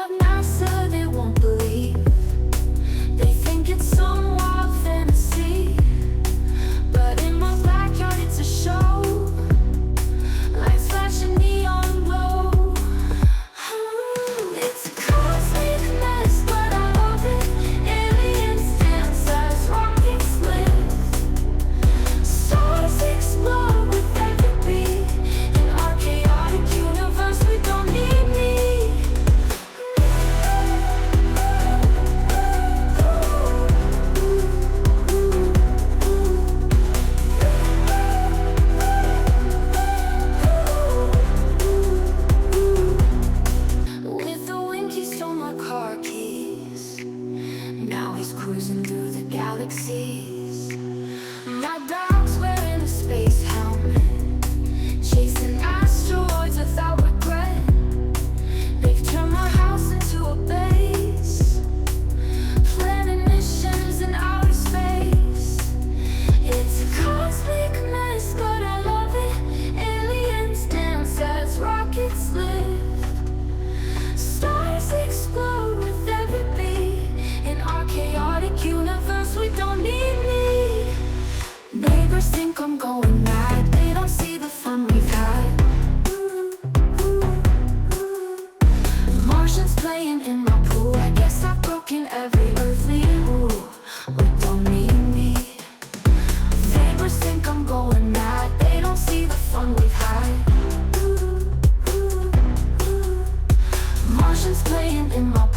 of NASA, they won't believe. They think it's some wild fantasy, but in my backyard it's a show. Lights flashing neon glow. It's a cosmic mess, but I love it. Aliens dance as rockets lift. Stars explode with every beat. In our chaotic universe, we don't need me. With the wind, he stole my car keys. Now he's cruising through the galaxies. My dog's wearing a space helmet, chasing asteroids without regret. They've turned my house into a base, planning missions in outer space. It's a cosmic mess, but I love it. Aliens dance as rockets lift. Stars explode with every beat. In our chaotic universe, we don't need me. Neighbors think I'm going mad. They don't see the fun we've had. Martians playing in my pool. I guess I've broken every earthly rule. We don't need me. Neighbors think I'm going mad. They don't see the fun we've had. Martians playing in my